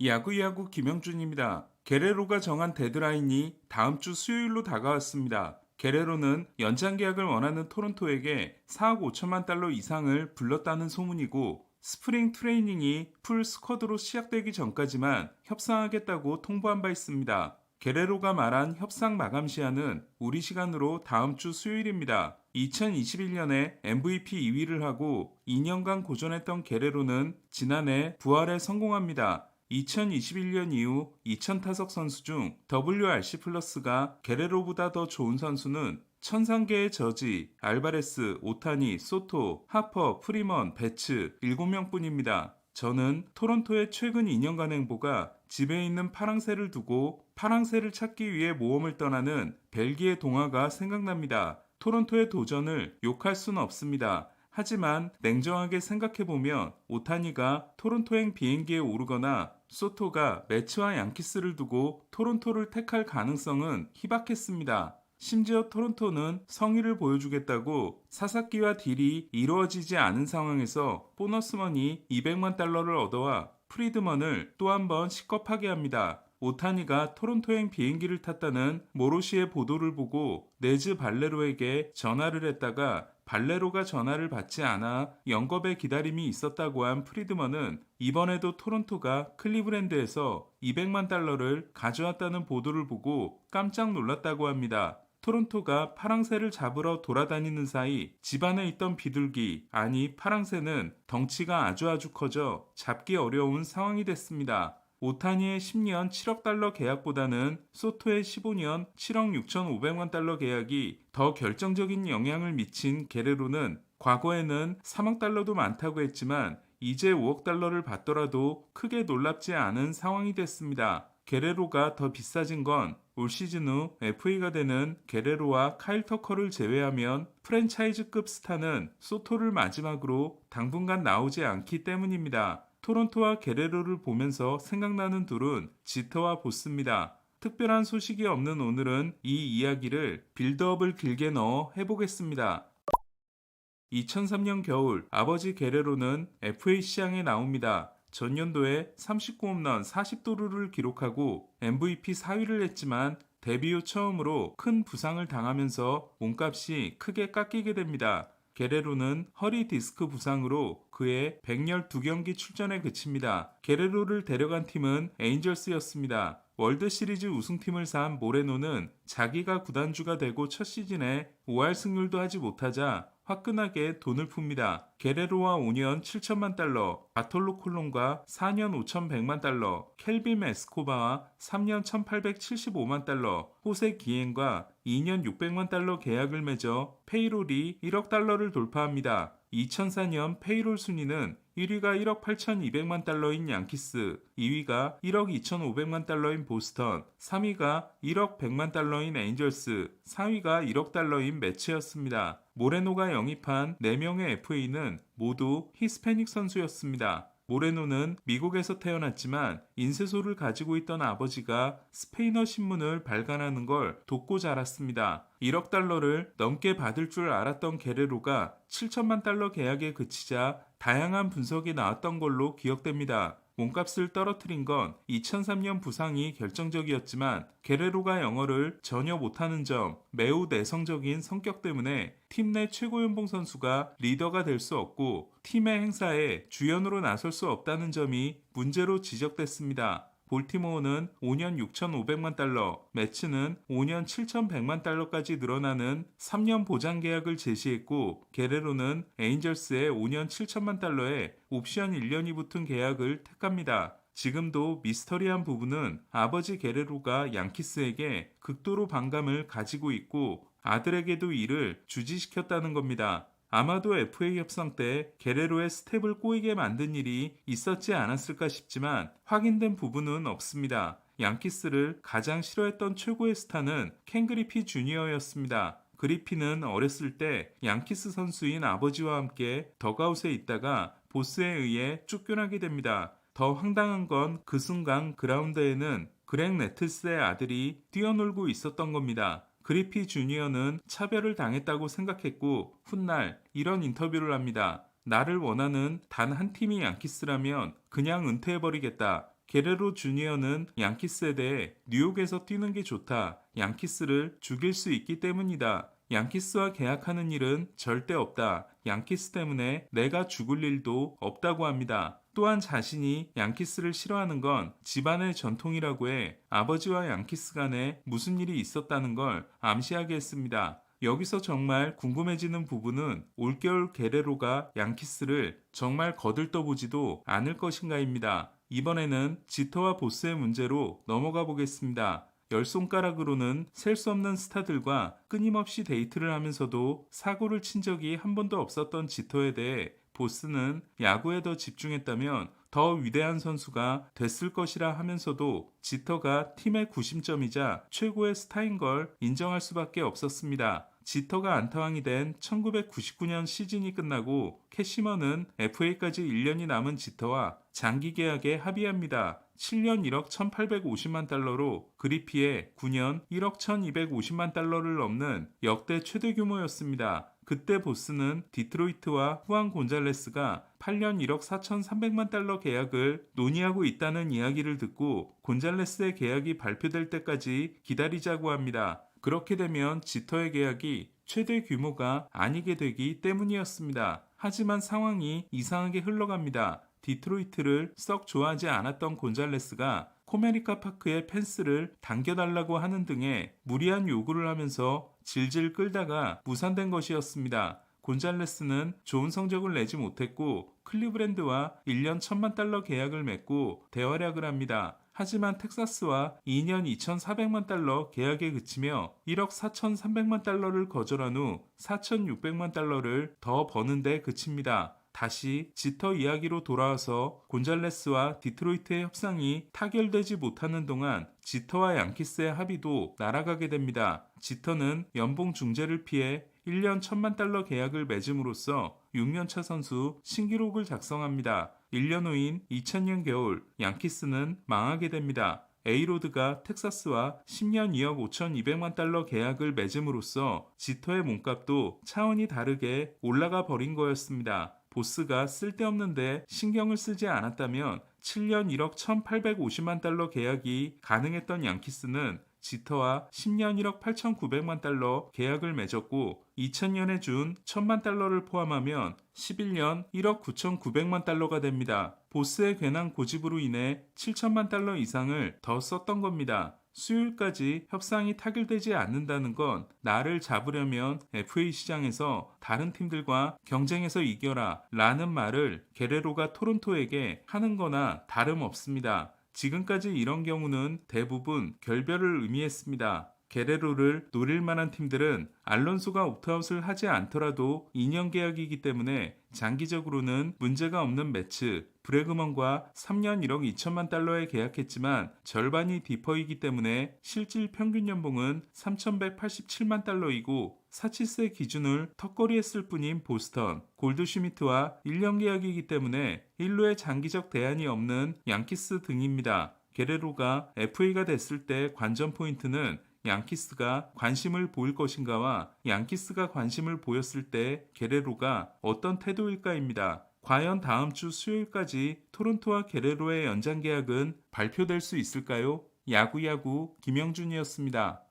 야구야구 김영준입니다. 게레로가 정한 데드라인이 다음 주 수요일로 다가왔습니다. 게레로는 연장 계약을 원하는 토론토에게 4억 5천만 달러 이상을 불렀다는 소문이고 스프링 트레이닝이 풀 스쿼드로 시작되기 전까지만 협상하겠다고 통보한 바 있습니다. 게레로가 말한 협상 마감 시한은 우리 시간으로 다음 주 수요일입니다. 2021년에 MVP 2위를 하고 2년간 고전했던 게레로는 지난해 부활에 성공합니다. 2021년 이후 2000타석 선수 중 WRC 플러스가 게레로보다 더 좋은 선수는 천상계의 저지, 알바레스, 오타니, 소토, 하퍼, 프리먼, 베츠 7명뿐입니다. 저는 토론토의 최근 2년간 행보가 집에 있는 파랑새를 두고 파랑새를 찾기 위해 모험을 떠나는 벨기에 동화가 생각납니다. 토론토의 도전을 욕할 수는 없습니다. 하지만 냉정하게 생각해보면 오타니가 토론토행 비행기에 오르거나 소토가 매츠와 양키스를 두고 토론토를 택할 가능성은 희박했습니다. 심지어 토론토는 성의를 보여주겠다고 사사키와 딜이 이루어지지 않은 상황에서 보너스머니 200만 달러를 얻어와 프리드먼을 또 한 번 식겁하게 합니다. 오타니가 토론토행 비행기를 탔다는 모로시의 보도를 보고 네즈 발레로에게 전화를 했다가 발레로가 전화를 받지 않아 영겁의 기다림이 있었다고 한 프리드먼은 이번에도 토론토가 클리브랜드에서 200만 달러를 가져왔다는 보도를 보고 깜짝 놀랐다고 합니다. 토론토가 파랑새를 잡으러 돌아다니는 사이 집안에 있던 비둘기, 아니 파랑새는 덩치가 아주 커져 잡기 어려운 상황이 됐습니다. 오타니의 10년 7억 달러 계약보다는 소토의 15년 7억 6,500만 달러 계약이 더 결정적인 영향을 미친 게레로는 과거에는 3억 달러도 많다고 했지만 이제 5억 달러를 받더라도 크게 놀랍지 않은 상황이 됐습니다. 게레로가 더 비싸진 건 올 시즌 후 FA가 되는 게레로와 카일 터커를 제외하면 프랜차이즈급 스타는 소토를 마지막으로 당분간 나오지 않기 때문입니다. 토론토와 게레로를 보면서 생각나는 둘은 지터와 보스입니다. 특별한 소식이 없는 오늘은 이 이야기를 빌드업을 길게 넣어 해보겠습니다. 2003년 겨울 아버지 게레로는 FA 시장에 나옵니다. 전년도에 39홈런 40도루를 기록하고 MVP 4위를 했지만 데뷔 후 처음으로 큰 부상을 당하면서 몸값이 크게 깎이게 됩니다. 게레로는 허리 디스크 부상으로 그의 112경기 출전에 그칩니다. 게레로를 데려간 팀은 에인절스였습니다. 월드시리즈 우승팀을 쌓은 모레노는 자기가 구단주가 되고 첫 시즌에 5할 승률도 하지 못하자 화끈하게 돈을 풉니다. 게레로와 5년 7천만 달러, 바톨로 콜론과 4년 5,100만 달러, 켈빈 에스코바와 3년 1,875만 달러, 호세 기엔과 2년 600만 달러 계약을 맺어 페이롤이 1억 달러를 돌파합니다. 2004년 페이롤 순위는 1위가 1억 8,200만 달러인 양키스, 2위가 1억 2,500만 달러인 보스턴, 3위가 1억 100만 달러인 에인절스, 4위가 1억 달러인 매츠였습니다. 모레노가 영입한 4명의 FA는 모두 히스패닉 선수였습니다. 모레노는 미국에서 태어났지만 인쇄소를 가지고 있던 아버지가 스페인어 신문을 발간하는 걸 돕고 자랐습니다. 1억 달러를 넘게 받을 줄 알았던 게레로가 7천만 달러 계약에 그치자 다양한 분석이 나왔던 걸로 기억됩니다. 몸값을 떨어뜨린 건 2003년 부상이 결정적이었지만 게레로가 영어를 전혀 못하는 점, 매우 내성적인 성격 때문에 팀 내 최고 연봉 선수가 리더가 될 수 없고 팀의 행사에 주연으로 나설 수 없다는 점이 문제로 지적됐습니다. 볼티모어는 5년 6,500만 달러, 매츠는 5년 7,100만 달러까지 늘어나는 3년 보장 계약을 제시했고 게레로는 에인절스의 5년 7천만 달러에 옵션 1년이 붙은 계약을 택합니다. 지금도 미스터리한 부분은 아버지 게레로가 양키스에게 극도로 반감을 가지고 있고 아들에게도 이를 주지시켰다는 겁니다. 아마도 FA 협상 때 게레로의 스텝을 꼬이게 만든 일이 있었지 않았을까 싶지만 확인된 부분은 없습니다. 양키스를 가장 싫어했던 최고의 스타는 켄 그리피 주니어였습니다. 그리피는 어렸을 때 양키스 선수인 아버지와 함께 덕아웃에 있다가 보스에 의해 쫓겨나게 됩니다. 더 황당한 건 그 순간 그라운드에는 그렉 네틀스의 아들이 뛰어놀고 있었던 겁니다. 그리피 주니어는 차별을 당했다고 생각했고 훗날 이런 인터뷰를 합니다. 나를 원하는 단 한 팀이 양키스라면 그냥 은퇴해버리겠다. 게레로 주니어는 양키스에 대해 뉴욕에서 뛰는 게 좋다. 양키스를 죽일 수 있기 때문이다. 양키스와 계약하는 일은 절대 없다. 양키스 때문에 내가 죽을 일도 없다고 합니다. 또한 자신이 양키스를 싫어하는 건 집안의 전통이라고 해 아버지와 양키스 간에 무슨 일이 있었다는 걸 암시하게 했습니다. 여기서 정말 궁금해지는 부분은 올겨울 게레로가 양키스를 정말 거들떠보지도 않을 것인가입니다. 이번에는 지터와 보스의 문제로 넘어가 보겠습니다. 열 손가락으로는 셀 수 없는 스타들과 끊임없이 데이트를 하면서도 사고를 친 적이 한 번도 없었던 지터에 대해 보스는 야구에 더 집중했다면 더 위대한 선수가 됐을 것이라 하면서도 지터가 팀의 구심점이자 최고의 스타인 걸 인정할 수밖에 없었습니다. 지터가 안타왕이 된 1999년 시즌이 끝나고 캐시먼은 FA까지 1년이 남은 지터와 장기 계약에 합의합니다. 7년 1억 1850만 달러로 그리피의 9년 1억 1250만 달러를 넘는 역대 최대 규모였습니다. 그때 보스는 디트로이트와 후안 곤잘레스가 8년 1억 4,300만 달러 계약을 논의하고 있다는 이야기를 듣고 곤잘레스의 계약이 발표될 때까지 기다리자고 합니다. 그렇게 되면 지터의 계약이 최대 규모가 아니게 되기 때문이었습니다. 하지만 상황이 이상하게 흘러갑니다. 디트로이트를 썩 좋아하지 않았던 곤잘레스가 코메리카 파크의 펜스를 당겨달라고 하는 등의 무리한 요구를 하면서 질질 끌다가 무산된 것이었습니다. 곤잘레스는 좋은 성적을 내지 못했고 클리브랜드와 1년 1천만 달러 계약을 맺고 대활약을 합니다. 하지만 텍사스와 2년 2,400만 달러 계약에 그치며 1억 4,300만 달러를 거절한 후 4,600만 달러를 더 버는데 그칩니다. 다시 지터 이야기로 돌아와서 곤잘레스와 디트로이트의 협상이 타결되지 못하는 동안 지터와 양키스의 합의도 날아가게 됩니다. 지터는 연봉 중재를 피해 1년 1천만 달러 계약을 맺음으로써 6년차 선수 신기록을 작성합니다. 1년 후인 2000년 겨울 양키스는 망하게 됩니다. 에이로드가 텍사스와 10년 2억 5,200만 달러 계약을 맺음으로써 지터의 몸값도 차원이 다르게 올라가 버린 거였습니다. 보스가 쓸데없는데 신경을 쓰지 않았다면 7년 1억 1,850만 달러 계약이 가능했던 양키스는 지터와 10년 1억 8,900만 달러 계약을 맺었고 2000년에 준 1,000만 달러를 포함하면 11년 1억 9,900만 달러가 됩니다. 보스의 괜한 고집으로 인해 7천만 달러 이상을 더 썼던 겁니다. 수요일까지 협상이 타결되지 않는다는 건 나를 잡으려면 FA 시장에서 다른 팀들과 경쟁해서 이겨라 라는 말을 게레로가 토론토에게 하는 거나 다름없습니다. 지금까지 이런 경우는 대부분 결별을 의미했습니다. 게레로를 노릴 만한 팀들은 알론소가 옵트아웃을 하지 않더라도 2년 계약이기 때문에 장기적으로는 문제가 없는 매츠, 브래그먼과 3년 1억 2천만 달러에 계약했지만 절반이 디퍼이기 때문에 실질 평균 연봉은 3,187만 달러이고 사치세 기준을 턱걸이했을 뿐인 보스턴, 골드슈미트와 1년 계약이기 때문에 일루의 장기적 대안이 없는 양키스 등입니다. 게레로가 FA가 됐을 때 관전 포인트는 양키스가 관심을 보일 것인가와 양키스가 관심을 보였을 때 게레로가 어떤 태도일까입니다. 과연 다음 주 수요일까지 토론토와 게레로의 연장 계약은 발표될 수 있을까요? 야구야구 김영준이었습니다.